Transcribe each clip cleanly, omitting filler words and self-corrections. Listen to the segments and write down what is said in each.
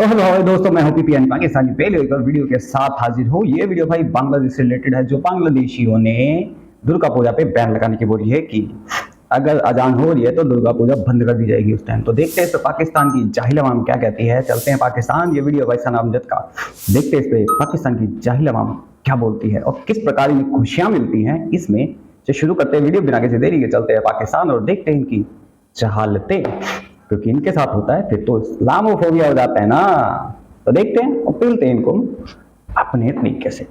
तो हेलो भाई दोस्तों, मैं हूं पीपीएन पाकिस्तानी पहले एक और वीडियो के साथ हाजिर हूं। ये वीडियो भाई बांग्लादेश से रिलेटेड है, जो बांग्लादेशियों ने दुर्गा पूजा पे बैन लगाने की बोली है कि अगर अजान हो रही है तो दुर्गा पूजा बंद कर दी जाएगी उस टाइम। तो देखते हैं इस पे पाकिस्तान की जाहिल अवाम क्या कहती है। चलते हैं पाकिस्तान। ये वीडियो भाई सना अमजद का, देखते हैं इस पे पाकिस्तान की जाहिल अवाम क्या बोलती है और किस प्रकार इन्हें खुशियां मिलती हैं इसमें। जो शुरू करते हैं वीडियो बिना किसी देरी के, चलते हैं पाकिस्तान और देखते हैं इनकी जहालतें, क्योंकि इनके साथ होता है फिर तो इस्लामोफोबिया हो जाता है ना। तो देखते हैं और पीलते हैं इनको अपने तरीके से।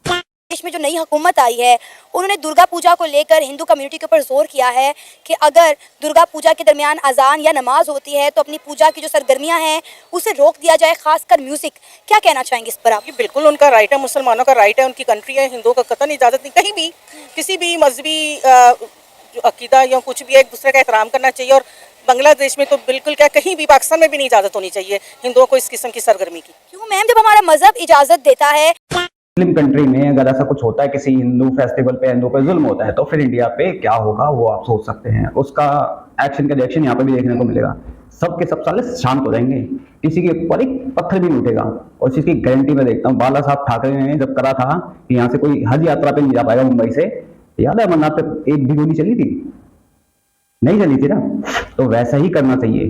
देश में जो नई हुकूमत आई है उन्होंने दुर्गा पूजा को लेकर हिंदू कम्युनिटी के ऊपर जोर किया है कि अगर दुर्गा पूजा के दरमियान अजान या नमाज होती है तो अपनी पूजा की जो सरगर्मियां हैं उसे रोक दिया जाए, खासकर म्यूजिक। क्या कहना चाहेंगे इस पर आप? बिल्कुल उनका राइट है, मुसलमानों का राइट है, उनकी कंट्री है, हिंदुओं का कतई इजाज़त नहीं। कहीं भी किसी भी मजहबी जो अकीदा या कुछ भी है, एक दूसरे का एहतराम करना चाहिए। और बांग्लादेश में तो बिल्कुल क्या, कहीं भी पाकिस्तान में भी नहीं इजाज़त होनी चाहिए हिंदुओं को इस किस्म की सरगर्मी की। क्यों मैम, जब हमारा मजहब इजाज़त देता है। मुस्लिम कंट्री में अगर ऐसा कुछ होता है, किसी हिंदू फेस्टिवल पे हिंदू पे जुल्म होता है, तो फिर इंडिया पे क्या होगा वो आप सोच सकते हैं। उसका एक्शन का रिएक्शन यहाँ पे भी देखने को मिलेगा। सबके सब साले शांत हो जाएंगे, किसी के ऊपर एक पत्थर भी नहीं उठेगा। और इस चीज की गारंटी मैं देखता हूँ। बाला साहब ठाकरे ने जब करा था कि यहाँ से कोई हज यात्रा पे नहीं जा पाएगा मुंबई से, याद है अमरनाथ पे एक भी गोली चली थी? नहीं चली थी ना। तो वैसा ही करना चाहिए,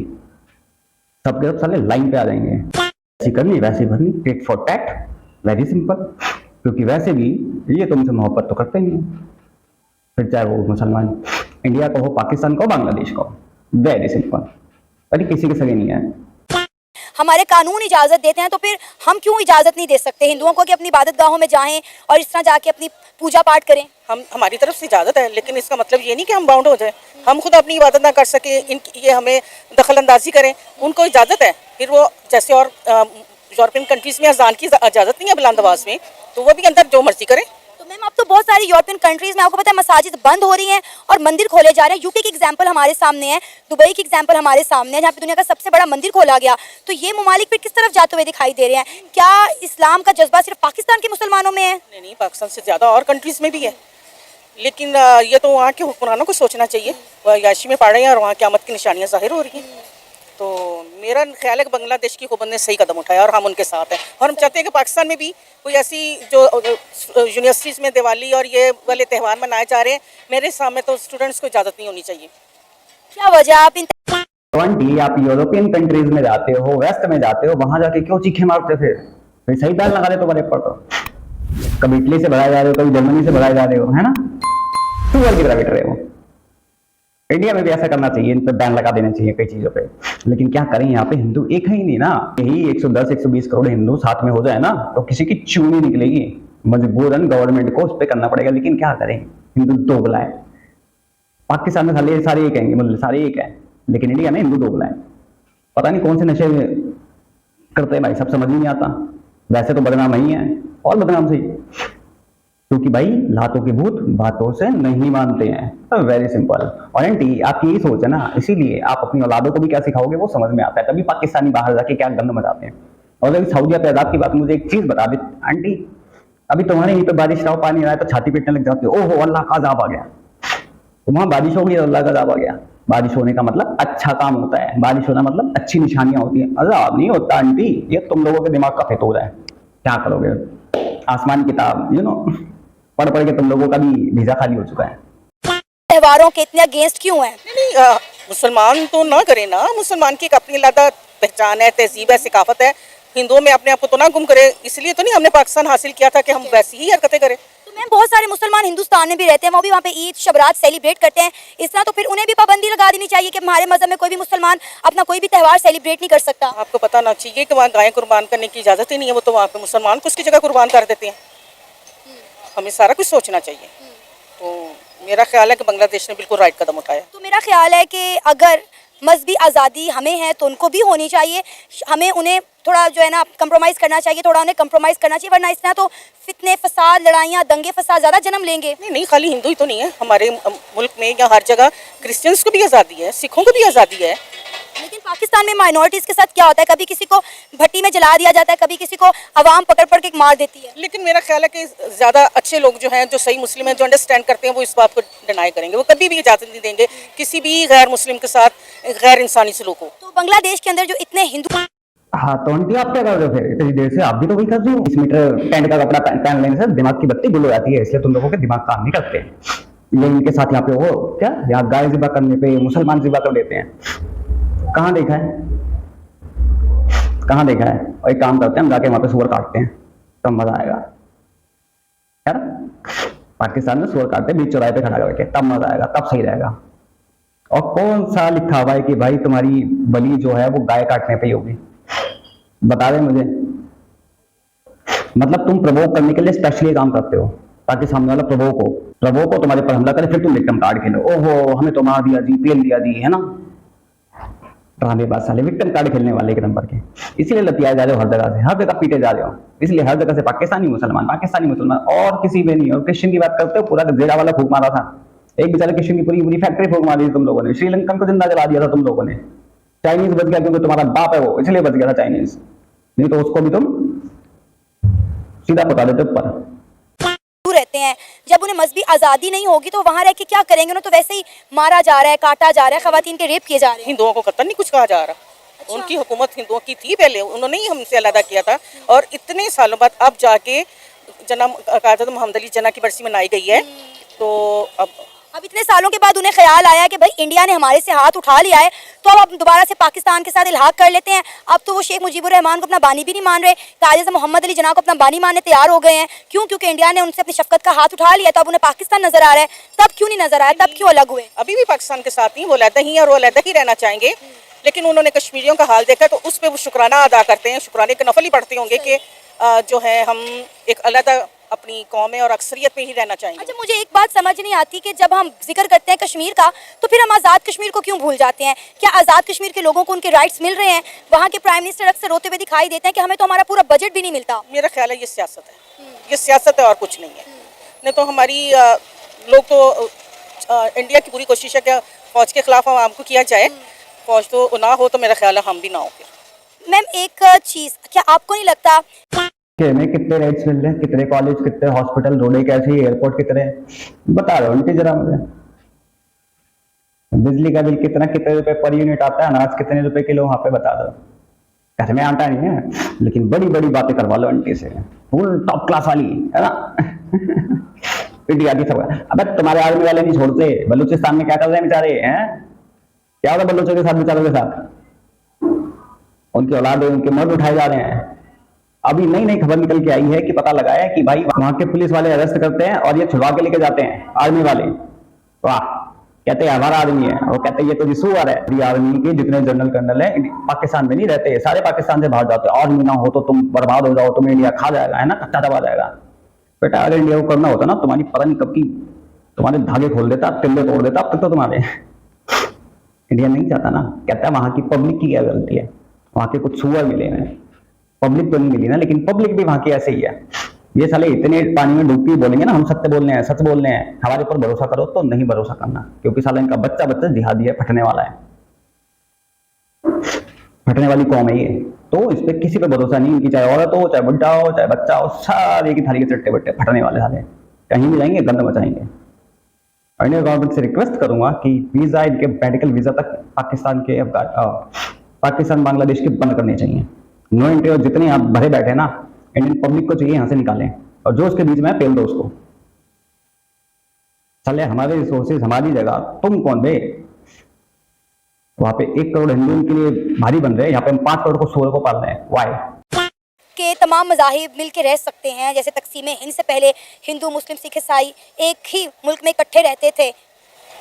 सबके सब साले लाइन पे आ जाएंगे। ऐसी करनी वैसी भरनी, tit for tat, very simple. क्योंकि वैसे भी ये तुमसे मोहब्बत तो करते नहीं, फिर चाहे वो मुसलमान इंडिया को हो, पाकिस्तान को, बांग्लादेश को, वेरी सिंपल। अरे किसी के सगे नहीं है। हमारे कानून इजाज़त देते हैं तो फिर हम क्यों इजाज़त नहीं दे सकते हिंदुओं को कि अपनी इबादत गाहों में जाएं और इस तरह जाके अपनी पूजा पाठ करें? हमारी तरफ से इजाज़त है, लेकिन इसका मतलब ये नहीं कि हम बाउंड हो जाए। हम खुद अपनी इबादत ना कर सके, ये हमें दखल अंदाजी करें। उनको इजाज़त है, फिर वो जैसे और यूरोपियन कंट्रीज में अजान की इजाज़त नहीं है बुलंद आवाज़ में, तो वो भी अंदर जो मर्जी करें। तो मैम, अब तो बहुत सारी यूरोपियन कंट्रीज में आपको पता है मसाजिद बंद हो रही हैं और मंदिर खोले जा रहे हैं। यूके की एग्जांपल हमारे सामने है, दुबई की एग्जांपल हमारे सामने है, जहाँ पे दुनिया का सबसे बड़ा मंदिर खोला गया। तो ये ममालिक फिर किस तरफ जाते हुए दिखाई दे रहे हैं? क्या इस्लाम का जज्बा सिर्फ पाकिस्तान के मुसलमानों में है? नहीं, पाकिस्तान से ज़्यादा और कंट्रीज में भी है। लेकिन ये तो वहाँ के हुक्मरानों को सोचना चाहिए। वह याशी में पड़ रहे हैं और वहाँ क़यामत की निशानियाँ ज़ाहिर हो रही हैं। तो मेरा ख्याल है कि बांग्लादेश की हुकूमत ने सही कदम उठाया और हम उनके साथ हैं। और हम चाहते हैं कि पाकिस्तान में भी कोई ऐसी जो यूनिवर्सिटीज़ में दिवाली और ये वाले त्यौहार मनाए जा रहे हैं, मेरे सामने तो स्टूडेंट्स को इजाज़त नहीं होनी चाहिए। क्या वजह? आप इन आप यूरोपियन कंट्रीज में जाते हो, वेस्ट में जाते हो, वहां जाके क्यों चीखे मारते? फिर सही बैन लगा देते बड़े पर। तो कभी इटली से भगाए जा रहे हो, कभी जर्मनी से भगाए जा रहे हो, है ना? टूअर की तरह बिट रहे हो। इंडिया में भी ऐसा करना चाहिए, इन पे बैन लगा देना चाहिए कई चीजों पे। लेकिन क्या करें, यहाँ पे हिंदू एक है ही नहीं ना। यही 110-120 करोड़ हिंदू साथ में हो जाए ना, तो किसी की चूनी निकलेगी। मजबूरन गवर्नमेंट को उस पर करना पड़ेगा। लेकिन क्या करें, हिंदू दोगला है। पाकिस्तान में सारे एक हैं, मतलब सारे एक है, लेकिन इंडिया में हिंदू दोगला है। पता नहीं कौन से नशे करते हैं भाई, सब समझ ही नहीं आता। वैसे तो बदनाम ही है और बदनाम सही, क्योंकि भाई लातों के भूत बातों से नहीं मानते हैं। Very simple. और आंटी आपकी यही सोच है ना, इसीलिए आप अपनी औलादों को भी क्या सिखाओगे वो समझ में आता है। तभी पाकिस्तानी बाहर जाके क्या गंद मचाते हैं। और अभी सऊदी अरब की बात, मुझे एक चीज बता दे आंटी, अभी तुम्हारे यहीं पे बारिश रहा, पानी आया तो छाती पीटने लग जाती है। ओहो अल्लाह का अजाब आ गया। तो वहां बारिश हो गई तो अल्लाह का अजाब आ गया। बारिश होने का मतलब अच्छा काम होता है, बारिश होना मतलब अच्छी निशानियां होती हैं। अजाब नहीं होता आंटी, ये तुम लोगों के दिमाग का फितूर है। क्या करोगे, आसमान किताब पढ़ के तुम लोगों का भी वीजा खाली हो चुका है। त्योहारों के इतने अगेंस्ट क्यों हैं? नहीं, मुसलमान तो ना करें ना। मुसलमान की एक अपनी अलग पहचान है, तहजीब है, सिकाफत है। हिंदुओं में अपने आप को तो ना गुम करे। इसलिए तो नहीं हमने पाकिस्तान हासिल किया था कि हम वैसी ही हरकतें करें। तो मैम, बहुत सारे मुसलमान हिंदुस्तान में भी रहते हैं, वो भी वहाँ पे ईद शबरात सेलिब्रेट करते हैं इस तरह। तो फिर उन्हें भी पाबंदी लगा देनी चाहिए कि हमारे मजहब में कोई भी मुसलमान अपना कोई भी त्यौहार सेलिब्रेट नहीं कर सकता। आपको पता ना चाहिए कि वहाँ गायें कुर्बान करने की इजाज़त ही नहीं है। वो तो वहाँ पे मुसलमान को उसकी जगह कुर्बान कर देते हैं। हमें सारा कुछ सोचना चाहिए। तो मेरा ख्याल है कि बांग्लादेश ने बिल्कुल राइट कदम उठाया। तो मेरा ख्याल है कि अगर मजहबी आज़ादी हमें है तो उनको भी होनी चाहिए। हमें उन्हें थोड़ा जो है ना कंप्रोमाइज़ करना चाहिए, थोड़ा उन्हें कंप्रोमाइज़ करना चाहिए, वरना इस तरह तो फितने फसाद, लड़ाइयाँ, दंगे फसाद ज़्यादा जन्म लेंगे। नहीं, खाली हिंदू ही तो नहीं है हमारे मुल्क में, या हर जगह क्रिश्चियंस को भी आज़ादी है, सिखों को भी आज़ादी है। लेकिन पाकिस्तान में माइनॉरिटीज़ के साथ क्या होता है, कभी किसी को भट्टी में जला दिया जाता है, कभी किसी को आवाम पकड़ के मार देती है। लेकिन मेरा ख्याल है कि ज़्यादा अच्छे लोग जो हैं, जो सही मुस्लिम हैं, जो अंडरस्टैंड करते हैं, वो इस बात को डिनाई करेंगे। वो कभी भी इजाज़त नहीं देंगे किसी भी गैर मुस्लिम के साथ गैर इंसानी सलूक हो। तो बांग्लादेश के अंदर जो इतने हिंदू हाँ तो आंटी आप क्या कर रहे हो फिर इतनी देर से? आप भी तो वही कर रही हो। 20 मीटर टेंट का कपड़ा पहन लेने से दिमाग की बत्ती गुल हो जाती है, इसलिए तुम लोगों के दिमाग काम नहीं करते। ये इनके साथ यहाँ पे वो क्या यहाँ गाय ज़िबा करने पे मुसलमान ज़िबा कर देते हैं। कहाँ देखा है, कहाँ देखा है? और एक काम करते हैं, हम जाके वहां पे सुअर काटते हैं, तब मजा आएगा यार। पाकिस्तान में सुअर काटते हैं बीच चौराहे पे खड़ा करके, तब मजा आएगा, तब सही रहेगा। और कौन सा लिखा हुआ है कि भाई तुम्हारी बलि जो है वो गाय काटने पे ही होगी? बता दें मुझे। मतलब तुम प्रवोक करने के लिए स्पेशली काम करते हो ताकि सामने वाला प्रवोक को तुम्हारे पर हमला करे, फिर तुम विक्टिम कार्ड खेलो। ओहो हमें तो मार दिया जी, पेल दिया जी, है ना? ड्रामेबाज साले विक्टिम कार्ड खेलने वाले एक नंबर के। इसीलिए लतियाए जा रहे हो हर जगह से, हर जगह पीटे जा रहे हो। इसलिए हर जगह से पाकिस्तानी मुसलमान और किसी में नहीं। और क्रिश्चियन की बात करते हो, पूरा जेड़ा वाला फूक मारा था। एक बेचारे क्रिश्चियन की पूरी फैक्ट्री फूक मारी तुम लोगों ने। श्रीलंकन को जिंदा जला दिया था तुम लोगों ने। चाइनीज बच गया क्योंकि तुम्हारा बाप है वो, इसलिए बच गया था चाइनीज, नहीं तो उसको भी तुम सीधा पता देते ऊपर। रहते हैं जब उन्हें मजहबी आज़ादी नहीं होगी तो वहाँ रह के क्या करेंगे? उन्हें तो वैसे ही मारा जा रहा है, काटा जा रहा है, खवातीन के रेप किए जा रहे हैं। हिंदुओं को कतई नहीं कुछ कहा जा रहा। अच्छा। उनकी हुकूमत हिंदुओं की थी पहले, उन्होंने ही हमसे अलग किया था। और इतने सालों बाद अब जाके जनाब कादर मोहम्मद अली जना की बरसी मनाई गई है, तो अब इतने सालों के बाद उन्हें ख्याल आया कि भाई इंडिया ने हमारे से हाथ उठा लिया है, तो अब दोबारा से पाकिस्तान के साथ इल्हाक कर लेते हैं। अब तो वो शेख मुजीबुर रहमान को अपना बानी भी नहीं मान रहे, कायद मोहम्मद अली जना को अपना बानी मानने तैयार हो गए हैं। क्यों? क्योंकि इंडिया ने उनसे अपनी शफकत का हाथ उठा लिया, तो अब उन्हें पाकिस्तान नजर आ रहा है। तब क्यों नहीं नजर आया? तब क्यों अलग हुए? अभी भी पाकिस्तान के साथ ही वो अलहदा ही है और वो अलहदा ही रहना चाहेंगे। लेकिन उन्होंने कश्मीरियों का हाल देखा तो उस पर वो शुक्राना अदा करते हैं, शुक्राने के नफल ही पढ़ते होंगे कि जो है हम एक अलहदा अपनी कौम है और अक्सरियत पे ही रहना चाहेंगे। अच्छा, मुझे एक बात समझ नहीं आती कि जब हम जिक्र करते हैं कश्मीर का, तो फिर हम आज़ाद कश्मीर को क्यों भूल जाते हैं? क्या आज़ाद कश्मीर के लोगों को उनके राइट्स मिल रहे हैं? वहाँ के प्राइम मिनिस्टर अक्सर रोते हुए दिखाई देते हैं कि हमें तो हमारा पूरा बजट भी नहीं मिलता। मेरा ख्याल है ये सियासत है, ये सियासत है और कुछ नहीं है। नहीं तो हमारी लोग तो इंडिया की पूरी कोशिश है कि फौज के खिलाफ आवाम को किया जाए। फौज तो ना हो तो मेरा ख्याल है हम भी ना हो। मैम एक चीज़, क्या आपको नहीं लगता में कितने राइट्स मिल रहे हैं, कितने कॉलेज, कितने हॉस्पिटल, रोडे कैसी, एयरपोर्ट कितने, बता रहे हो आंटी जरा मुझे? बिजली का बिल कितना, कितने रुपए पर यूनिट आता है, अनाज कितने रुपए किलो, वहां पे बता दो। घर में आता नहीं है लेकिन बड़ी बड़ी बातें करवा लो आंटी से, फुल टॉप क्लास वाली, है ना? इंडिया की सब। अब तुम्हारे आर्मी वाले नहीं छोड़ते। बलूचिस्तान में क्या कर रहे हैं बेचारे, हैं? क्या होता है बलूचों के साथ, बेचारों के साथ? उनकी औलाद, उनके मर्द उठाए जा रहे हैं। अभी नई नई खबर निकल के आई है कि पता लगा है कि भाई वहां के पुलिस वाले अरेस्ट करते हैं और ये छुड़वा के लेके जाते हैं आर्मी वाले। वाह, कहते हैं हमारा आर्मी है, वो कहते हैं ये तो जी सुअर है। ये आर्मी के जितने जनरल कर्नल है पाकिस्तान में नहीं रहते, सारे पाकिस्तान से बाहर जाते हैं। आर्मी ना हो तो तुम बर्बाद हो जाओ, तुम्हें इंडिया खा जाएगा, है ना? कच्चा दबा जाएगा। बेटा अगर इंडिया को करना होता ना, तुम्हारी पता नहीं कब की तुम्हारे धागे खोल देता, तिल्ले तोड़ देता। अब तक तो तुम्हारे इंडिया नहीं चाहता ना। कहता है वहां की पब्लिक की क्या गलती है, वहां के कुछ सुअर मिले हैं। पब्लिक तो नहीं मिली ना, लेकिन पब्लिक भी वहां की ऐसे ही है। ये साले इतने पानी में डूबती बोलेंगे ना, हम सत्य बोल रहे हैं, सच बोल रहे हैं, हमारे ऊपर भरोसा करो, तो नहीं भरोसा करना, क्योंकि साला इनका बच्चा जिहादी है, फटने वाला है, फटने वाली कौम है ये। तो इस पे किसी पे भरोसा नहीं, इनकी चाहे औरत हो, चाहे बुढ़ा हो, चाहे बच्चा हो, सारे की थाली के चट्टे बट्टे फटने वाले साले, कहीं भी जाएंगे गंद मचाएंगे। और इंडियन गवर्नमेंट से रिक्वेस्ट करूंगा कि वीजा, इनके मेडिकल वीजा तक पाकिस्तान बांग्लादेश के बंद करने चाहिए। नो एंट्री, और जितने आप भरे बैठे ना, इंडियन पब्लिक को चाहिए यहाँ से निकालें, और जो उसके बीच में पेल दो उसको। चले हमारे रिसोर्सेज हमारी जगह, तुम कौन बे? वहां पे 1 करोड़ हिंदुओं के लिए भारी बन रहे हैं, यहाँ पे हम 5 करोड़ को सूअर को पाल रहे हैं। वाई के तमाम मज़ाहिब मिल के रह सकते हैं? जैसे तकसीम हिंद से पहले हिंदू, मुस्लिम, सिख, ईसाई एक ही मुल्क में इकट्ठे रहते थे।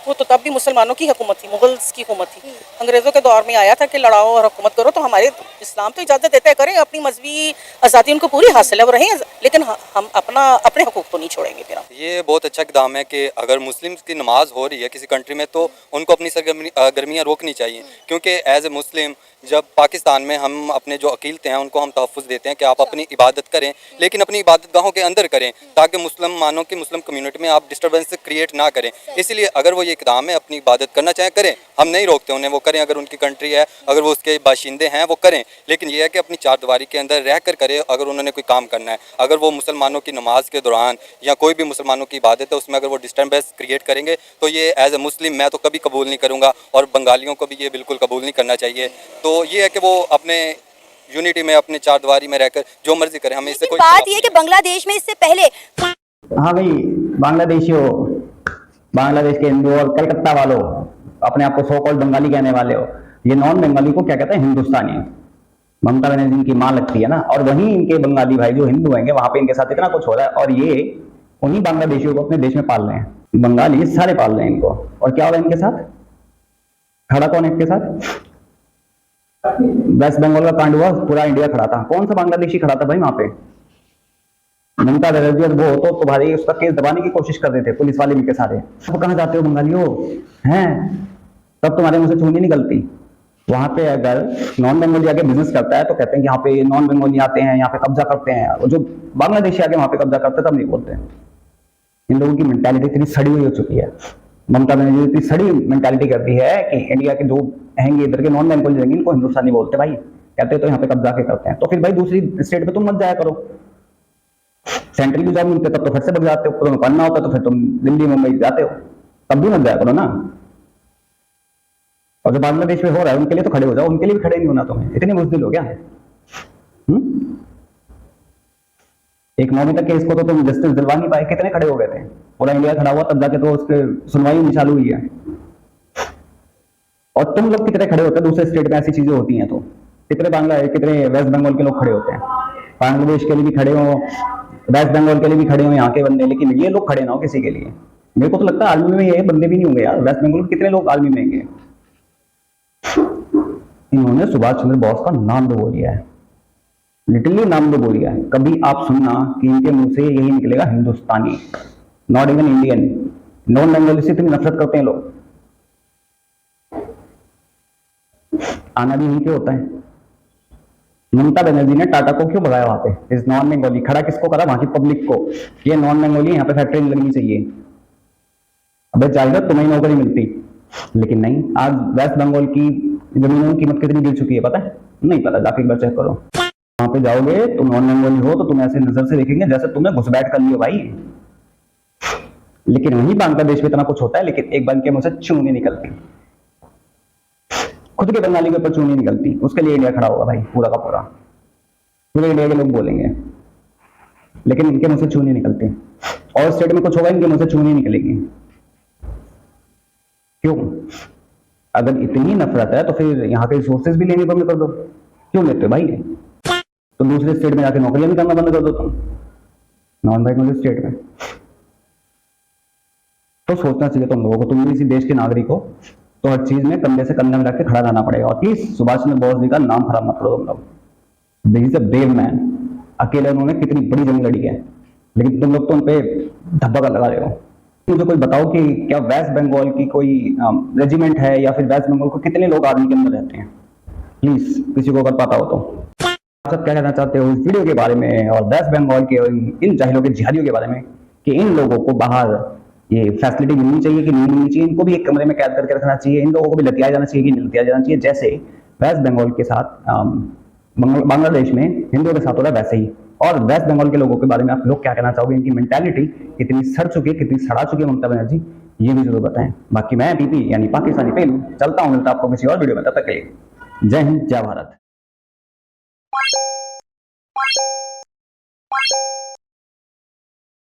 वो तो तब भी मुसलमानों की हुकूमत थी, मुगल्स की हुकूमत थी। अंग्रेज़ों के दौर में आया था कि लड़ाओ और हुकूमत करो, तो हमारे इस्लाम तो इजाज़त देते हैं, करें, अपनी मजहबी आज़ादी उनको पूरी हासिल है, वो रहें, लेकिन हम अपने हकूक़ तो नहीं छोड़ेंगे। फिर ये बहुत अच्छा इक़दाम है कि अगर मुस्लिम की नमाज हो रही है किसी कंट्री में, तो उनको अपनी सरगर्मियाँ रोकनी चाहिए, क्योंकि एज ए मुस्लिम जब पाकिस्तान में हम अपने जो अकीलते हैं उनको हम तहफ़्फ़ुज़ देते हैं कि आप अपनी इबादत करें, लेकिन अपनी इबादत गाहों के अंदर करें, ताकि मुसलमानों की, मुस्लिम कम्युनिटी में आप डिस्टर्बेंस क्रिएट ना करें। इसलिए अगर वो ये इक़दाम है, अपनी इबादत करना चाहें करें, हम नहीं रोकते उन्हें, वो करें। अगर उनकी कंट्री है, अगर वो उसके बाशिंदे हैं, वो करें, लेकिन ये है कि अपनी चारदीवारी के अंदर रह कर करें। अगर उन्होंने कोई काम करना है, अगर वो मुसलमानों की नमाज के दौरान या कोई भी मुसलमानों की इबादत है उसमें अगर वो डिस्टर्बेंस क्रिएट करेंगे, तो ये एज ए मुस्लिम मैं तो कभी कबूल नहीं करूँगा, और बंगालियों को भी ये बिल्कुल कबूल नहीं करना चाहिए। तो ये है कि वो अपने यूनिटी में अपने चारदीवारी में रहकर जो मर्जी करें, हमें इससे लेकिन कोई बात ये है कि बांग्लादेश में इससे पहले हाँ भाई, बांग्लादेशियों, बांग्लादेश के हिंदू और कलकत्ता वालों, अपने आप को सो कॉल्ड बंगाली कहने वाले हो, ये नॉन बंगाली को क्या कहते हैं? हिंदुस्तानी। ममता बनर्जी इनकी मां लगती है ना, और वहीं इनके बंगाली भाई जो हिंदू हैं वहां पे इनके साथ इतना कुछ हो रहा है, और ये उन्हीं बांग्लादेशियों को अपने देश में पाल रहे हैं। बंगाली सारे पाल रहे हैं इनको। और क्या हो रहा है इनके साथ? खड़ा कौन है इनके साथ? वेस्ट बंगाल का कांड हुआ, पूरा इंडिया खड़ा था। कौन सा बांग्लादेशी खड़ा था भाई वहां पे? ममता बनर्जी और वो तो तुम्हारी उसका केस दबाने की कोशिश कर रहे थे, पुलिस वाले मिलकर सारे। अब कहां जाते हो बंगालियों? हैं तब तुम्हारे मुंह से चूनी निकलती। वहां पे अगर नॉन बंगाली आके बिजनेस करता है तो कहते हैं कि यहाँ पे नॉन बंगाली आते हैं, यहाँ पे कब्जा करते हैं, और जो बांग्लादेशी आके वहां पे कब्जा करते हैं तब नहीं बोलते हैं। इन लोगों की मेंटालिटी इतनी सड़ी हुई हो चुकी है। ममता बनर्जी इतनी सड़ी मेंटालिटी करती है कि इंडिया के जो रहेंगे इधर के नॉन बंगाली रहेंगे इनको हिंदुस्तानी बोलते भाई, कहते तो यहाँ पे कब्जा के करते हैं। तो फिर भाई दूसरी स्टेट पे तुम मत जाया करो। सेंट्रल की जॉब मिलते तब तो फिर से बच जाते हो, तुम्हें पढ़ना होता तो फिर तुम दिल्ली मुंबई जाते हो, तब भी मत जाया करो ना। और जो बांग्लादेश में हो रहा है उनके लिए तो खड़े हो जाओ, उनके लिए भी खड़े नहीं होना तुम्हें, इतने बुज़दिल हो क्या? एक मौमिता केस को तो तुम जस्टिस दिलवा नहीं पाए, कितने खड़े हो गए थे, पूरा इंडिया खड़ा हुआ तब जाके तो उसके सुनवाई नहीं चालू हुई है। और तुम लोग कितने खड़े होते हैं दूसरे स्टेट में ऐसी चीजें होती हैं तो? कितने वेस्ट बंगाल के लोग खड़े होते हैं, बांग्लादेश के लिए भी खड़े हो, वेस्ट बंगाल के लिए भी खड़े हो यहाँ के बंदे, लेकिन ये लोग खड़े ना हो किसी के लिए। मेरे को तो लगता है आर्मी में ये बंदे भी नहीं होंगे यार, वेस्ट बंगाल के कितने लोग आर्मी में होंगे। इन्होंने सुभाष चंद्र बोस का नाम तो बोल दिया है, लिटरली नाम तो बोल दिया है। कभी आप सुनना कि इनके मुंह से यही निकलेगा Hindustani, not even Indian. Non Bengali से इतनी नफरत करते हैं लोग। आना भी यहीं पे होता है। ममता बनर्जी ने टाटा को क्यों भगाया वहां पे? इस नॉन बंगाली खड़ा किसको करा? वहां की पब्लिक को। ये नॉन बंगाली यहाँ पे फैक्ट्री लगनी चाहिए। अबे चाहिए तुम्हें नौकरी मिलती, लेकिन नहीं। आज वेस्ट बंगाल की जमीनों की कीमत कितनी गिर चुकी है पता है? नहीं पता, जाके एक बार चेक करो। वहां पे जाओगे तुम नॉन बंगाली हो तो तुम ऐसे नजर से देखेंगे जैसे तुमने घुसपैठ कर लियो भाई। लेकिन वहीं बांग्लादेश में इतना कुछ होता है, लेकिन एक बार के मुंह से चूं नहीं निकलती, खुद के बंगाली के ऊपर चूं नहीं निकलती। उसके लिए इंडिया खड़ा होगा भाई, पूरा का पूरा, पूरे इंडिया के लोग बोलेंगे, लेकिन इनके मुंह से चूं नहीं निकलती। और स्टेट में कुछ होगा इनके मुंह से चूं नहीं निकलेगी। क्यों? अगर इतनी नफरत है तो फिर यहाँ के रिसोर्सेज भी लेने बंद कर दो। क्यों लेते हो भाई? तो दूसरे स्टेट में जाके नौकरियां भी करना बंद कर दो तुम, नॉन बंगाली स्टेट में। तो सोचना चाहिए तुम लोगों को, तुम भी इसी देश के नागरिक हो, तो हर चीज में कंधे से कंधा मिला के खड़ा रहना पड़ेगा। और प्लीज सुभाष चंद्र बोस जी का नाम खराब मत करो तुम लोग। This is a brave man. अकेले उन्होंने कितनी बड़ी जंग लड़ी है, लेकिन तुम लोग तो उनपे धब्बा लगा रहे हो। मुझे कोई बताओ कि क्या वेस्ट बंगाल की कोई रेजिमेंट है, या फिर वेस्ट बंगाल को कितने लोग आर्मी के अंदर रहते हैं? प्लीज किसी को अगर पता हो तो। आप सब क्या कहना चाहते हो इस वीडियो के बारे में, और वेस्ट बंगाल के इन जाहिलों के जिहादियों के बारे में, कि इन लोगों को बाहर ये फैसिलिटी मिलनी चाहिए कि नहीं मिलनी चाहिए? इनको भी एक कमरे में कैद करके रखना चाहिए? इन लोगों को भी लतियाया जाना चाहिए कि नहीं लतियाया जाना चाहिए? जैसे वेस्ट बंगाल के साथ बांग्लादेश में हिंदुओं के साथ हो रहा है वैसे ही। और वेस्ट बंगाल के लोगों के बारे में आप लोग क्या कहना चाहोगे? इनकी मेंटालिटी कितनी सड़ चुकी है, कितनी सड़ा चुकी है ममता बनर्जी, ये भी जरूर बताएं। बाकी मैं पीपी यानी पाकिस्तानी पेलू चलता हूँ, मिलता आपको किसी और वीडियो में, तब तक के लिए जय हिंद, जय भारत।